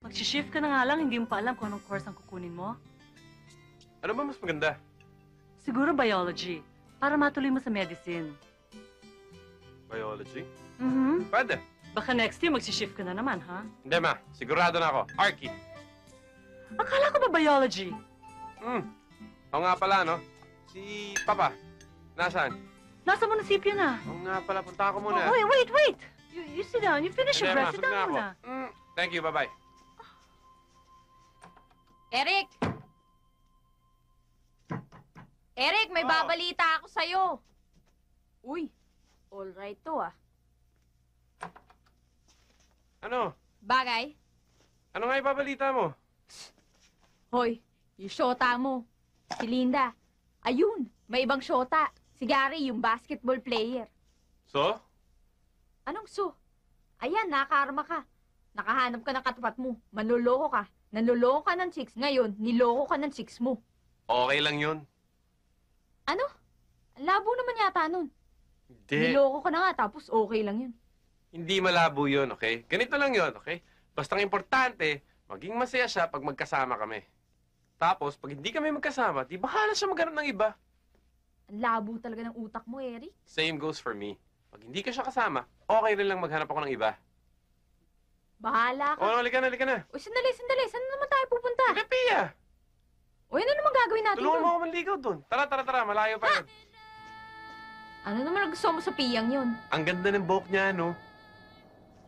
Magsishift ka na nga lang, hindi mo pa alam kung anong course ang kukunin mo. Ano ba mas maganda? Siguro biology, para matuloy mo sa medicine. Biology? Pwede. Baka next year magsishift ka na naman, ha? Hindi, ma. Sigurado na ako. Archie. Akala ko ba biology? Oo nga pala, no? Si Papa. Nasaan? Nasa munisipyo na. Oo nga pala. Punta ako muna. Oh, wait! You sit down. You finish your Hindi, breath. ma. Sit Sundin down ako. muna. Thank you. Bye-bye. Eric! Eric, may babalita ako sa'yo. Uy, all right to ah. Ano? Bagay? Ano nga ibabalita mo? Hoy, yung shota mo. Si Linda. Ayun, may ibang shota. Si Gary, yung basketball player. So? Anong so? Ayan, nakakarma ka. Nakahanap ka ng katapat mo. Manloloko ka. Nanloloko ka ng chicks. Ngayon, niloko ka ng chicks mo. Okay lang yun. Ano? Ang labo naman yata nun. Hindi. Niloko ka na nga, tapos okay lang yun. Hindi malabo yun, okay? Ganito lang yun, okay? Bastang importante, maging masaya siya pag magkasama kami. Tapos, pag hindi kami magkasama, di bahala siya maghanap ng iba. Ang labo talaga ng utak mo, Eric. Same goes for me. Pag hindi ka siya kasama, okay rin lang maghanap ako ng iba. Bahala ka. O, halika na, halika na. Uy, sandali. Saan naman tayo pupunta? Halika, Pia! Uy, ano naman gagawin natin Tulungan mo doon? ako manligaw doon. Tara, malayo pa yun. Ano naman gusto mo sa piyang yun? Ang ganda ng buhok niya, no?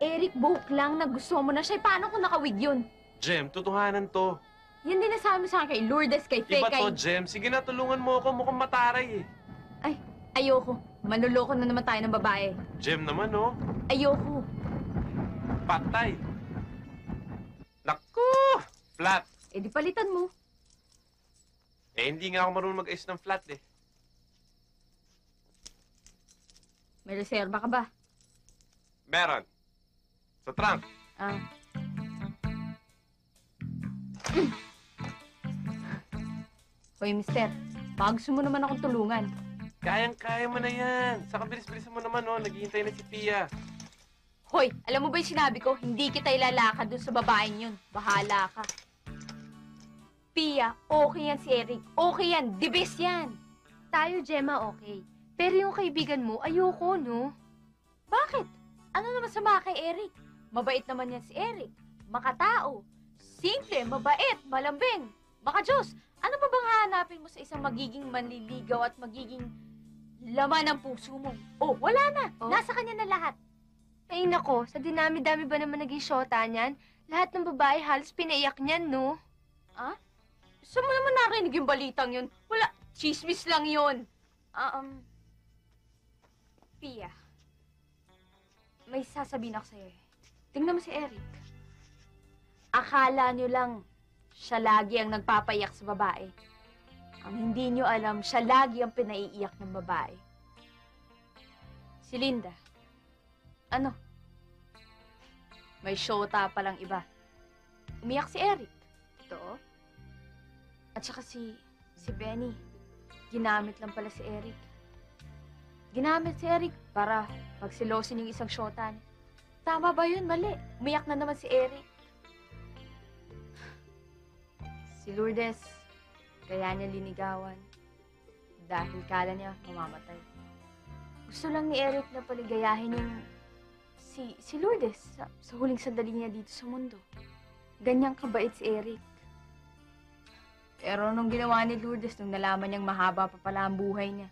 Eric, buhok lang na gusto mo na siya. Paano kung nakawig yun? Jem, totohanan to. Yan din nasabi mo sa akin kay Lourdes, kay Faye, Iba kay... to, Jem. Sige na, tulungan mo ako. Mukhang mataray eh. Ay, ayoko. Manloloko na naman tayo ng babae. Jem naman, no? Ayoko. Patay. Naku! Flat. Eh, di palitan mo. Eh, hindi nga ako marunong mag-ayos ng flat eh. May reserba ka ba? Meron. Sa trunk. Ah. Hoy, mister. Baka gusto mo naman akong tulungan. Kayang-kaya mo na yan. Saka bilis-bilisan mo naman, no? Naghihintay na si Pia. Hoy, alam mo ba yung sinabi ko? Hindi kita ilalakad dun sa babaeng yun. Bahala ka. Pia, okay yan si Eric. Okay yan. The best yan. Tayo, Gemma, okay. Pero yung kaibigan mo, ayoko, no? Bakit? Ano naman sama kay Eric? Mabait naman yan si Eric. Makatao. Simple, mabait, malambing. Maka-Diyos, ano ba bang hahanapin mo sa isang magiging manliligaw at magiging laman ng puso mo? Oh, wala na. Oh? Nasa kanya na lahat. Ay, nako, sa dinami-dami ba naman naging syota niyan? Lahat ng babae halos pinaiyak niyan, no? Ah? Saan mo naman narinig yung balitang yun? Wala, chismis lang yun. Pia, may sasabihin ako sa'yo. Tingnan mo si Eric. Akala nyo lang, siya lagi ang nagpapayak sa babae. Ang hindi nyo alam, siya lagi ang pinaiiyak ng babae. Si Linda. Ano? May shota palang iba. Umiyak si Eric. Totoo? At saka si Benny. Ginamit lang pala si Eric. Ginamit si Eric para pagsilosin yung isang shota. Tama ba yun? Mali. Umiyak na naman si Eric. Si Lourdes, kaya niya linigawan. Dahil kala niya mamamatay. Gusto lang ni Eric na paligayahin yung si Lourdes sa huling sandali niya dito sa mundo. Ganyang kabait si Eric. Pero nung ginawa ni Lourdes, nung nalaman niyang mahaba pa pala ang buhay niya,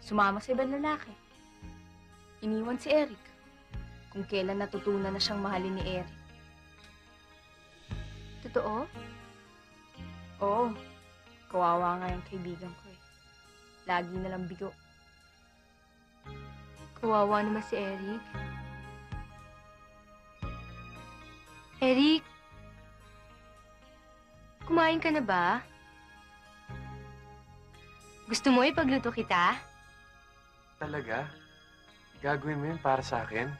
sumama sa ibang lalaki. Iniwan si Eric kung kailan natutunan na siyang mahalin ni Eric. Totoo? Oo. Kawawa nga yung kaibigan ko eh. Lagi na lang bigo. Kawawa naman si Eric. Eric? Kumain ka na ba? Gusto mo ipagluto kita? Talaga? Gagawin mo yun para sa akin?